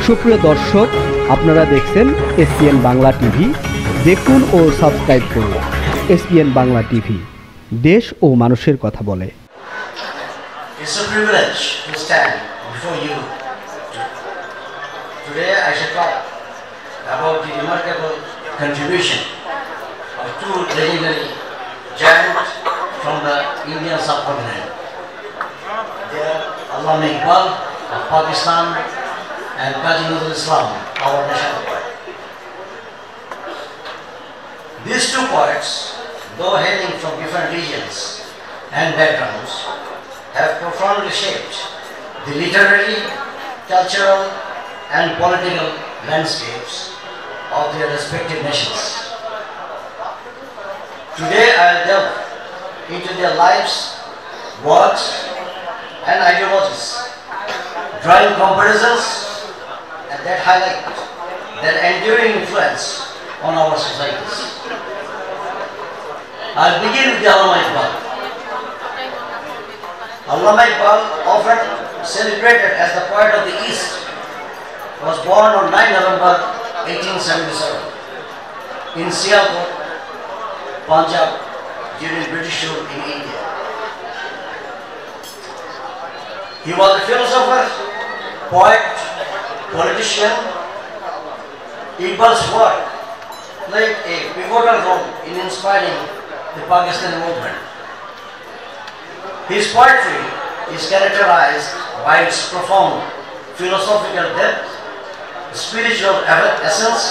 সুপ্রিয় দর্শক, আপনারা দেখছেন এসপিএন বাংলা টিভি। দেখুন ও সাবস্ক্রাইব করুন এসপিএন বাংলা টিভি, দেশ ও মানুষের কথা বলে। It's a privilege to stand before you. Today I shall talk about the remarkable contribution of two legendary giants from the Indian subcontinent. They are Allama Iqbal of Pakistan and Qazi Nazrul Islam, our national poet. These two poets, though hailing from different regions and backgrounds, have profoundly shaped the literary, cultural and political landscapes of their respective nations. Today I will delve into their lives, works and ideologies, drawing comparisons that highlight their enduring influence on our societies. I will begin with Allama Iqbal. Allama Iqbal, often celebrated as the poet of the East, was born on 9 November 1877 in Sialkot, Punjab, during British rule in India. He was a philosopher, poet, politician. Iqbal's work played a pivotal role in inspiring the Pakistani movement. His poetry is characterized by its profound philosophical depth, spiritual essence,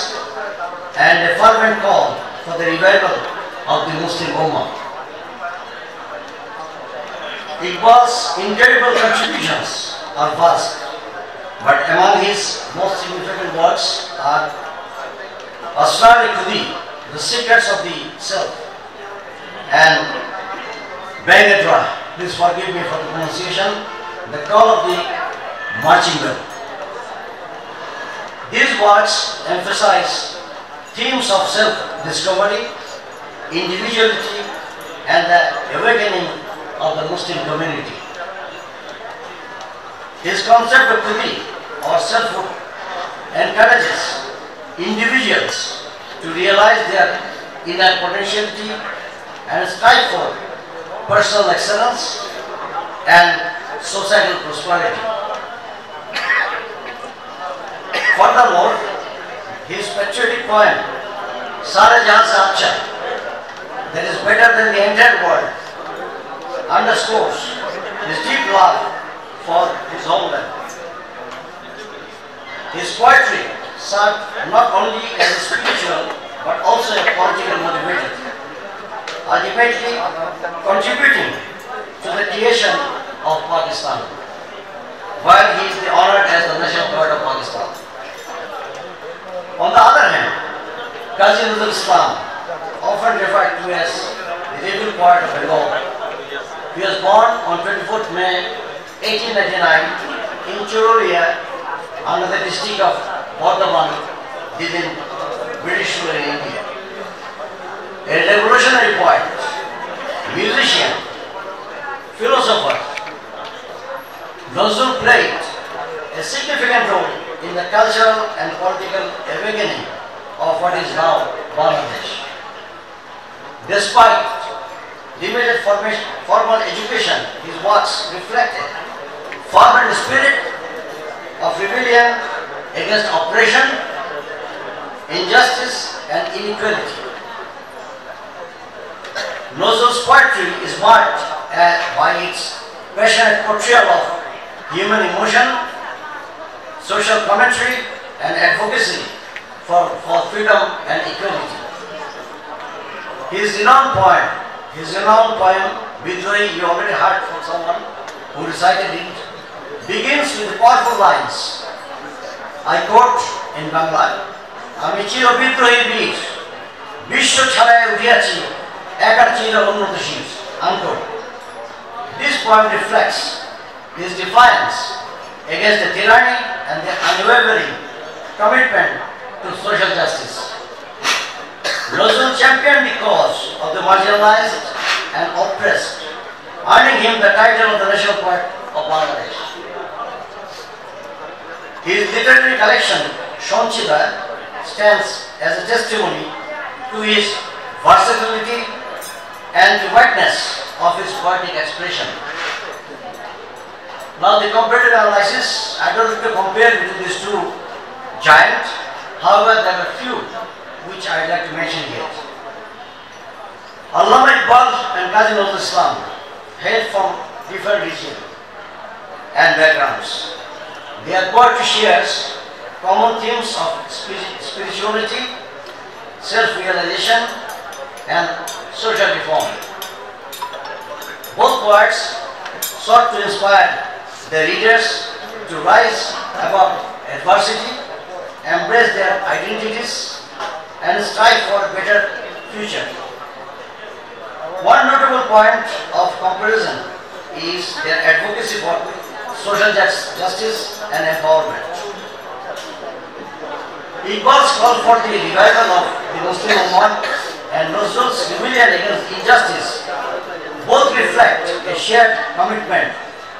and a fervent call for the revival of the Muslim Ummah. Iqbal's incredible contributions are vast, but among his most significant works are Asrar-e-Khudi, The Secrets of the Self, and Bangedra, please forgive me for the pronunciation, The Call of the Marching Band. These works emphasize themes of self-discovery, individuality, and the awakening of the Muslim community. His concept of Khudi, or selfhood, encourages individuals to realize their inner potentiality and strive for personal excellence and societal prosperity. Furthermore, his patriotic poem, Sare Jahan Se Acha, that is better than the entire world, underscores his deep love for his homeland. His poetry served not only as a spiritual but also a political motivator, ultimately contributing to the creation of Pakistan, while he is honored as the national poet of Pakistan. On the other hand, Qazi Nazrul Islam, often referred to as the rebel poet of Bengal, he was born on 24th May 1899 in Churulia, under the district of Bardhaman, within British rule in India. A revolutionary poet, musician, philosopher, Nazrul played a significant role in the cultural and political awakening of what is now Bangladesh. Despite limited formal education, his works reflected fervent spirit of rebellion against oppression, injustice and inequality. Nazrul's poetry is marked by its passionate portrayal of human emotion, social commentary and advocacy for freedom and equality. His renowned poem, Bidrohi, you already heard from someone who recited it, begins with powerful lines. I quote in Bangla, "Ami chiro bidrohi bir, bishwo chharaye uthiachi, ekar chiro unnotishir." Unquote. This poem reflects his defiance against the tyranny and the unwavering commitment to social justice. Nazrul championed the cause of the marginalized and oppressed, earning him the title of the national poet of Bangladesh. His literary collection, Sanchita, stands as a testimony to his versatility and the wideness of his poetic expression. Now the comparative analysis, I don't want to compare between these two giants, however there are few which I would like to mention here. Allama Iqbal and Qazi Nazrul Islam hail from different regions and backgrounds. Their poetry shares common themes of spirituality, self-realization and social reform. Both poets sought to inspire their readers to rise above adversity, embrace their identities and strive for a better future. One notable point of comparison is their advocacy for social justice and empowerment. Iqbal's call for the revival of the Muslim Ummah and Nazrul's rebellion against injustice both reflect a shared commitment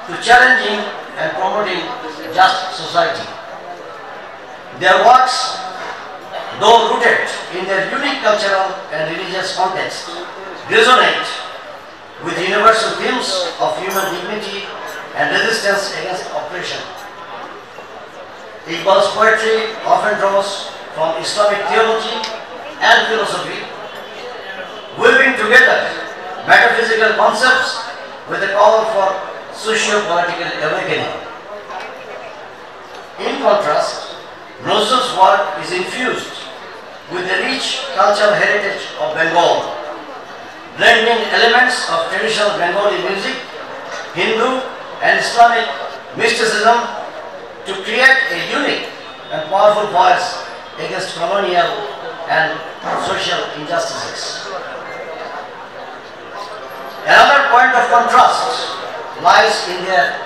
to challenging and promoting just society. Their works, though rooted in their unique cultural and religious context, resonate with universal themes of human dignity and resistance against oppression. Iqbal's poetry often draws from Islamic theology and philosophy, weaving together metaphysical concepts with a call for socio-political awakening. In contrast, Nazrul's work is infused with the rich cultural heritage of Bengal, blending elements of traditional Bengali music, Hindu and Islamic mysticism to create a unique and powerful voice against colonial and social injustices. Another point of contrast lies in their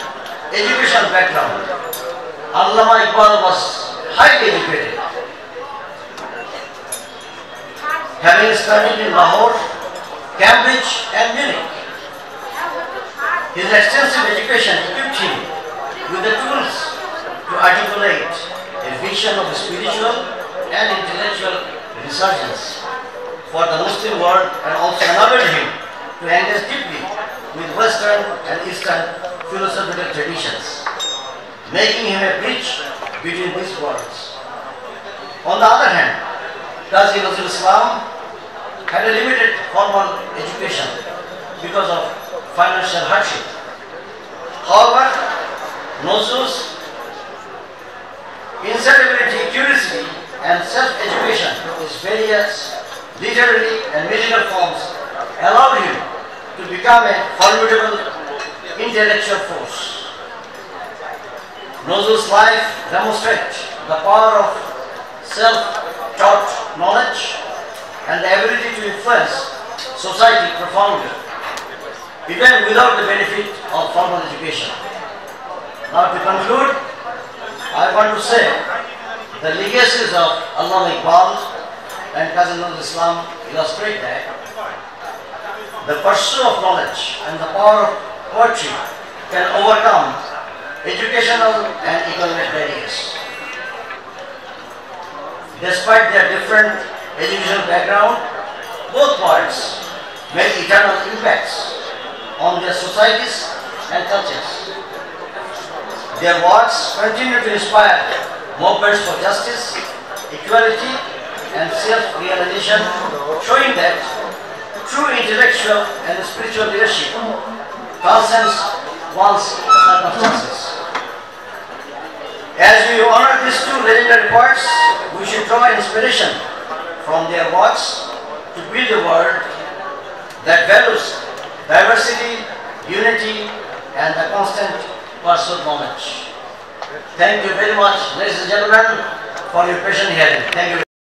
educational background. Allama Iqbal was highly educated, having studied in Lahore, Cambridge and Munich. His extensive education equipped him with the tools to articulate a vision of spiritual and intellectual resurgence for the Muslim world and also enabled him to engage deeply with Western and Eastern philosophical traditions, making him a bridge between these worlds. On the other hand, Qazi Nazrul Islam had a limited formal education because of financial hardship. However, Nazrul's insatiability, curiosity and self-education, his various literary and musical forms allowed him to become a formidable intellectual force. Nazrul's life demonstrates the power of self-taught knowledge and the ability to influence society profoundly, even without the benefit of formal education. Now to conclude, I want to say the legacies of Allama Iqbal and Qazi Nazrul Islam illustrate that the pursuit of knowledge and the power of poetry can overcome educational and economic barriers. Despite their different educational background, both poets made eternal impacts on their societies and cultures. Their works continue to inspire movements for justice, equality and self-realization, showing that true intellectual and spiritual leadership transcends one's circumstances. As we honor these two legendary poets, we should draw inspiration from their works to build a world that values diversity, unity, and the constant pursuit of knowledge. Thank you very much, ladies and gentlemen, for your patient hearing. Thank you.